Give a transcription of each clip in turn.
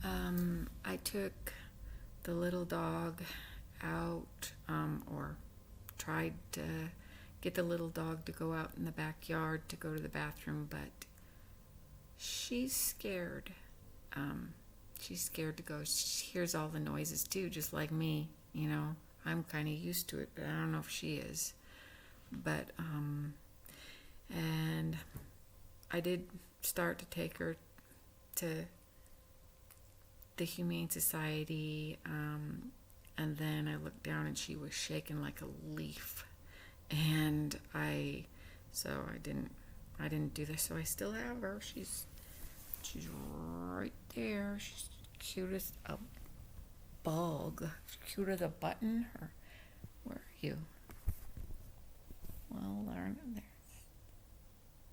I took the little dog out, or tried to get the little dog to go out in the backyard to go to the bathroom, but she's scared. Um, she's scared to go. She hears all the noises too, just like me. I'm kind of used to it, but I don't know if she is. But, and I did start to take her to the Humane Society, and then I looked down and she was shaking like a leaf, and I didn't do this. So I still have her. She's right there. She's cute as a bug, cute as a button. Or where are you? Well, there.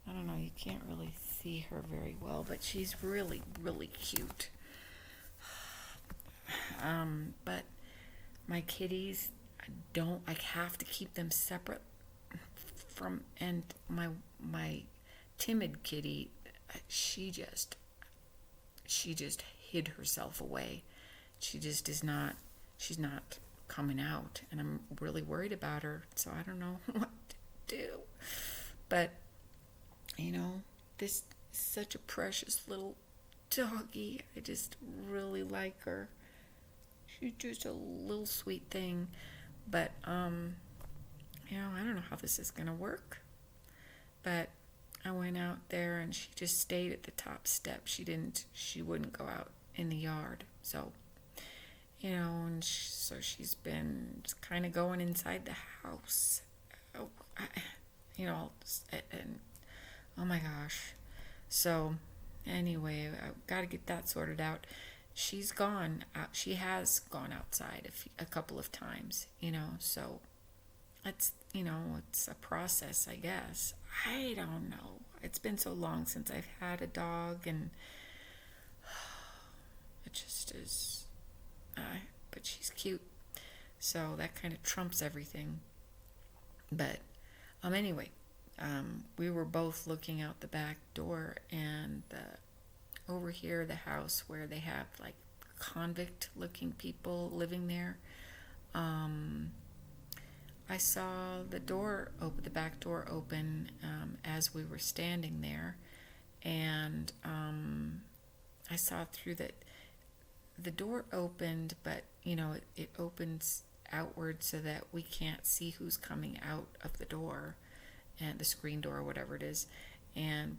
I don't know. You can't really see her very well, but she's really, really cute. But my kitties, I have to keep them separate from, and my timid kitty, she just she just hid herself away. She just is not, she's not coming out, and I'm really worried about her, so I don't know what to do. But, this is such a precious little doggy. I just really like her. She's just a little sweet thing. But, I don't know how this is going to work. But I went out there and she just stayed at the top step. She wouldn't go out in the yard. So, so she's been kind of going inside the house. Oh, and oh my gosh. So, anyway, I've got to get that sorted out. She's gone out. She has gone outside a couple of times, so it's a process, I guess. I don't know. It's been so long since I've had a dog, and it just is. But she's cute, so that kind of trumps everything. But anyway, we were both looking out the back door, and over here, the house where they have like convict-looking people living there. I saw the back door open, as we were standing there, and I saw through that the door opened, but it opens outward so that we can't see who's coming out of the door, and the screen door or whatever it is,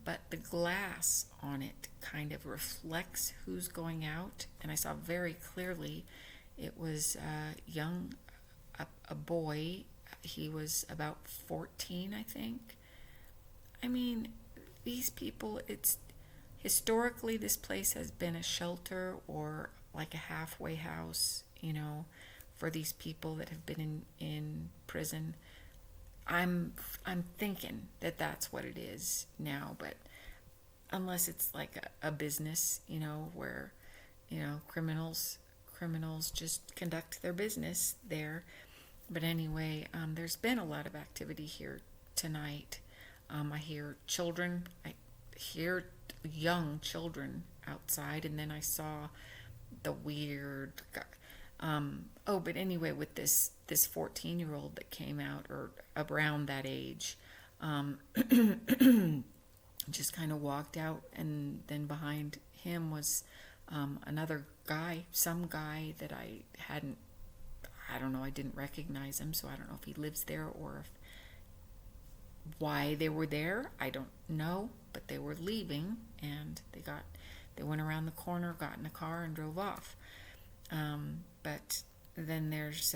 but the glass on it kind of reflects who's going out, and I saw very clearly it was a boy. He was about 14, I think. I mean, these people, it's historically, this place has been a shelter or like a halfway house, for these people that have been in prison. I'm thinking that that's what it is now, but unless it's like a business, where criminals just conduct their business there. But anyway, there's been a lot of activity here tonight. I hear young children outside, and then I saw the weird guy. But anyway, with this 14-year-old that came out, or around that age, just kind of walked out, and then behind him was another guy, some guy that I don't know, I didn't recognize him, so I don't know if he lives there or why they were there. I don't know, but they were leaving, and they went around the corner, got in a car, and drove off. But then there's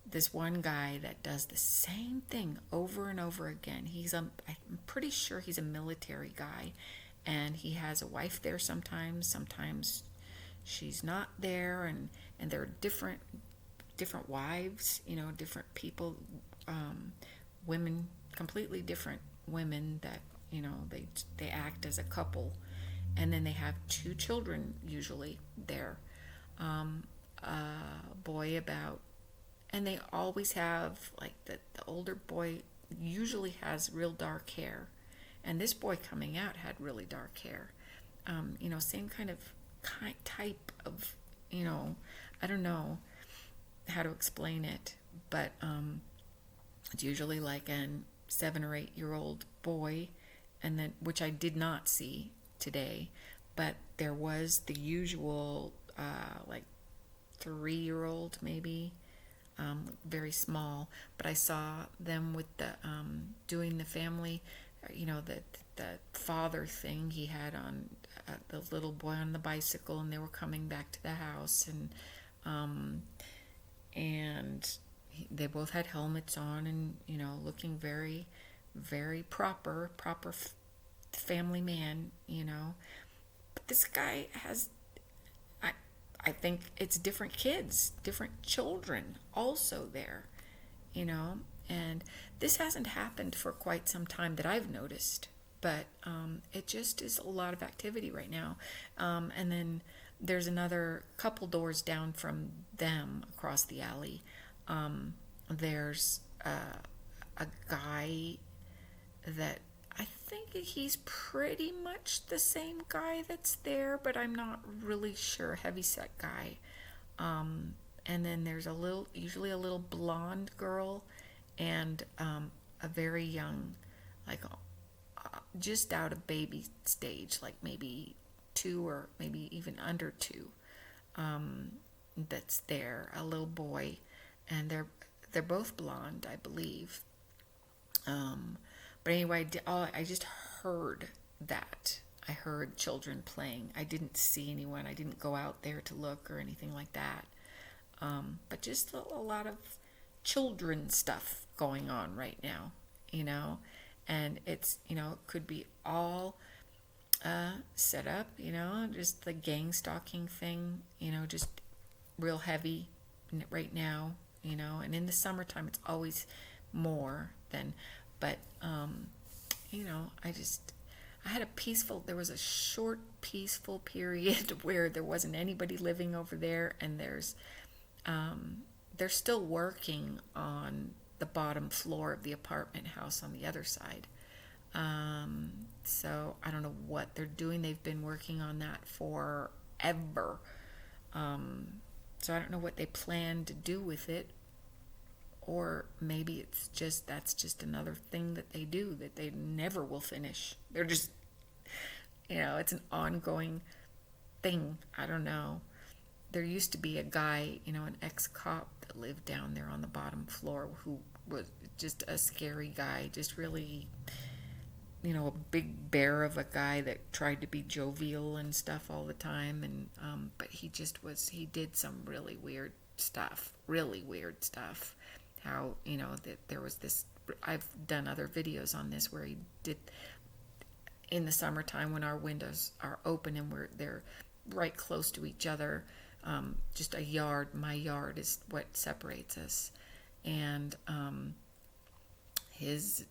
this one guy that does the same thing over and over again. I'm pretty sure he's a military guy, and he has a wife there sometimes. Sometimes she's not there, and there are different wives, different people, women, completely different women that they act as a couple, and then they have two children usually there. A boy and they always have like the older boy usually has real dark hair, and this boy coming out had really dark hair. same kind of type of, I don't know how to explain it, but it's usually like an 7 or 8 year old boy, and then which I did not see today, but there was the usual like 3 year old maybe, very small. But I saw them with the doing the family, the father thing. He had on the little boy on the bicycle, and they were coming back to the house, and they both had helmets on, and looking very, very proper family man. But this guy has, I think it's different kids, different children also there, and this hasn't happened for quite some time that I've noticed, but it just is a lot of activity right now. And then there's another couple doors down from them across the alley. There's a guy that I think he's pretty much the same guy that's there, but I'm not really sure. Heavyset guy. And then there's usually a little blonde girl, and a very young, like just out of baby stage, like maybe 2 or maybe even under 2. That's there, a little boy, and they're both blonde, I believe. But anyway, I just heard that. I heard children playing. I didn't see anyone. I didn't go out there to look or anything like that. But just a lot of children stuff going on right now, and it's, it could be all set up, just the gang stalking thing, just real heavy right now, and in the summertime it's always more than, but, I had there was a short peaceful period where there wasn't anybody living over there, and they're still working on the bottom floor of the apartment house on the other side. So I don't know what they're doing. They've been working on that forever. So I don't know what they plan to do with it, or maybe that's just another thing that they do that they never will finish. They're just, it's an ongoing thing. I don't know. There used to be a guy, an ex-cop that lived down there on the bottom floor, who was just a scary guy, just really, a big bear of a guy that tried to be jovial and stuff all the time. And but he did some really weird stuff. How, that there was this, I've done other videos on this, where he did, in the summertime when our windows are open and they're right close to each other, just a yard. My yard is what separates us, and his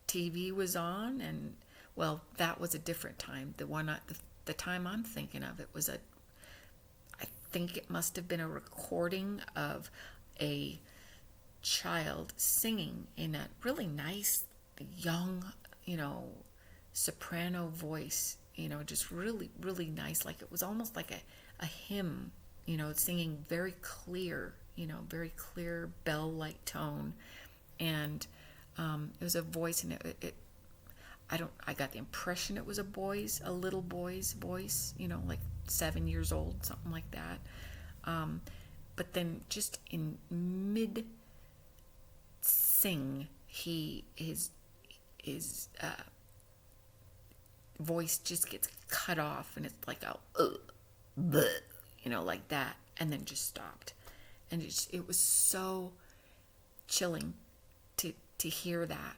TV was on, and well, that was a different time. The time I'm thinking of, I think it must have been a recording of a child singing in a really nice young, soprano voice, just really, really nice. Like it was almost like a hymn, singing very clear, very clear bell-like tone. And it was a voice, and I got the impression it was a little boy's voice, like 7 years old, something like that. But then just in mid sing, his voice just gets cut off, and it's like like that, and then just stopped. And it was so chilling to hear that,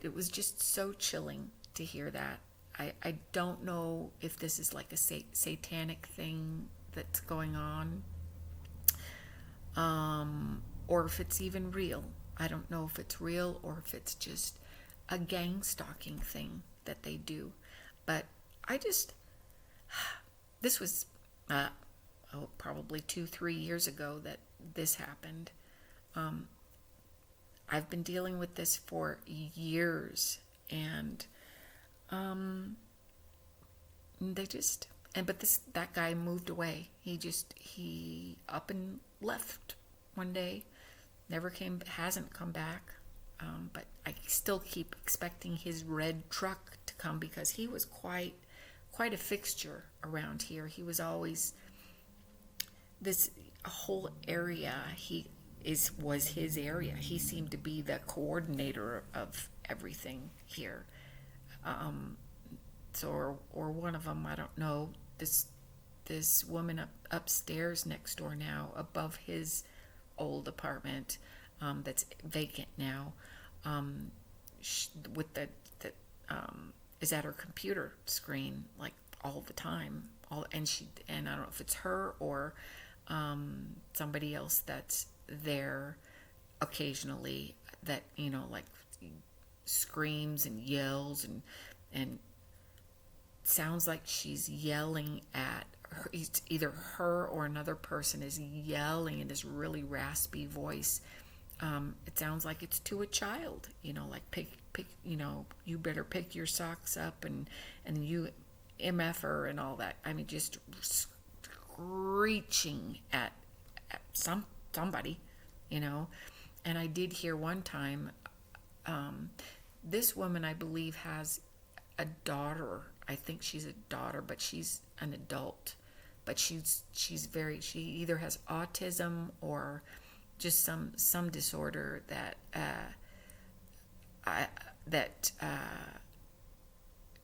it was just so chilling to hear that. I don't know if this is like a satanic thing that's going on, or if it's even real. I don't know if it's real or if it's just a gang stalking thing that they do. But this was probably 2-3 years ago that this happened. I've been dealing with this for years, And they just, and but this that guy moved away. He up and left one day, never came, hasn't come back. But I still keep expecting his red truck to come, because he was quite a fixture around here. He was always this whole area. Was his area. He seemed to be the coordinator of everything here. Or one of them, I don't know. This woman upstairs next door now, above his old apartment, that's vacant now, with the is at her computer screen like all the time. And I don't know if it's her or somebody else that's there occasionally, that like screams and yells and sounds like she's yelling at her. It's either her or another person is yelling in this really raspy voice. It sounds like it's to a child, like pick, you better pick your socks up, and you MFer and all that. I mean, just screeching at somebody, And I did hear one time, this woman, I believe, has a daughter. I think she's a daughter, but she's an adult. But she either has autism or just some disorder that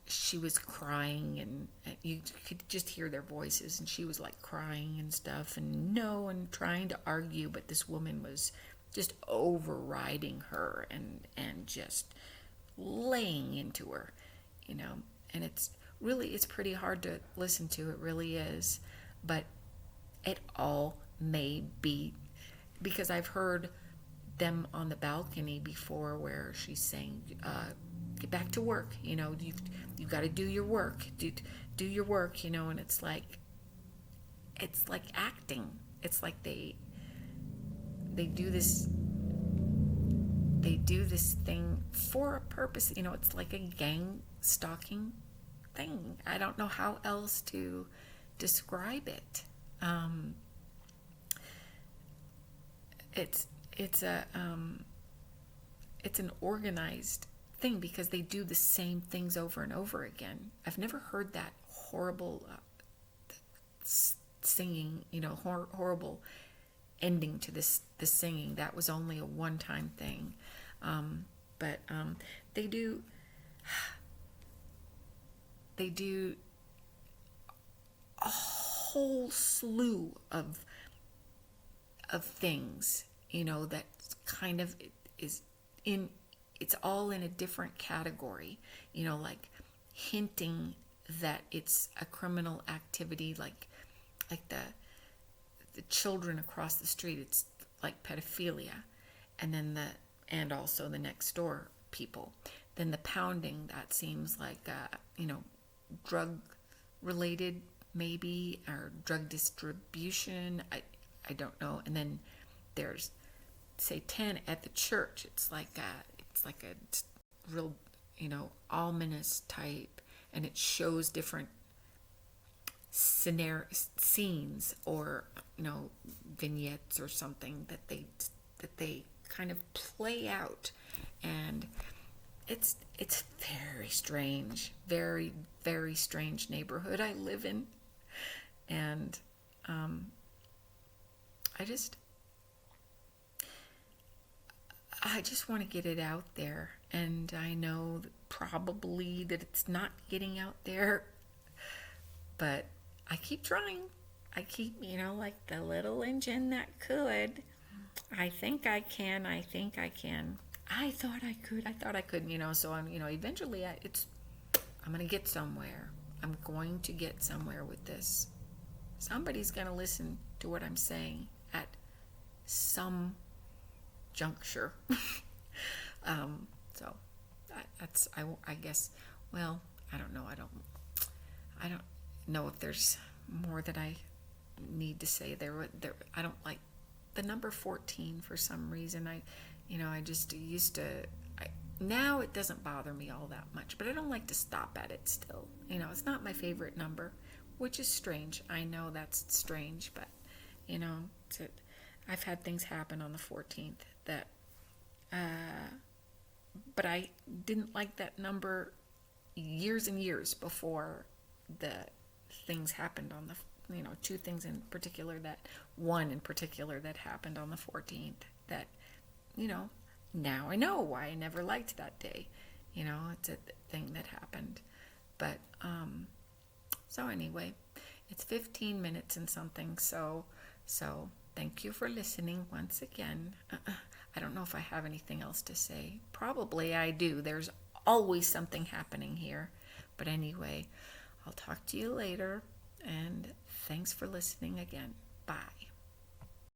she was crying, and you could just hear their voices, and she was like crying and stuff, and trying to argue, but this woman was just overriding her and just laying into her, and it's pretty hard to listen to. It really is. But it all may be because I've heard them on the balcony before where she's saying, get back to work, you've got to do your work, do your work, and it's like acting. It's like they do this thing for a purpose. It's like a gang stalking thing. I don't know how else to describe it. It's an organized thing, because they do the same things over and over again. I've never heard that horrible singing, horrible ending to the singing. That was only a one-time thing. But they do a whole slew of things, that kind of it's all in a different category, like hinting that it's a criminal activity, like the children across the street, it's like pedophilia, and also the next door people. Then the pounding, that seems like drug related, maybe, or drug distribution. I don't know. And then there's, say, 10 at the church. It's like a real, ominous type, and it shows different scenes, or vignettes or something that they kind of play out, and it's very strange, very, very strange neighborhood I live in. And I just want to get it out there, and I know probably that it's not getting out there, but I keep trying. I keep, like the little engine that could. I think I can. I thought I could. So I'm, eventually I'm going to get somewhere. I'm going to get somewhere with this. Somebody's going to listen to what I'm saying at some juncture. So I guess, well, I don't know. I don't know if there's more that I need to say there. I don't like the number 14 for some reason. I just used to, now it doesn't bother me all that much, but I don't like to stop at it still. It's not my favorite number, which is strange. I know that's strange, but you know, I've had things happen on the 14th that, but I didn't like that number years and years before the things happened on the, two things in particular one in particular that happened on the 14th that, now I know why I never liked that day. It's a thing that happened. But, so anyway, it's 15 minutes and something. So thank you for listening once again. I don't know if I have anything else to say. Probably I do. There's always something happening here. But anyway, I'll talk to you later. And thanks for listening again. Bye.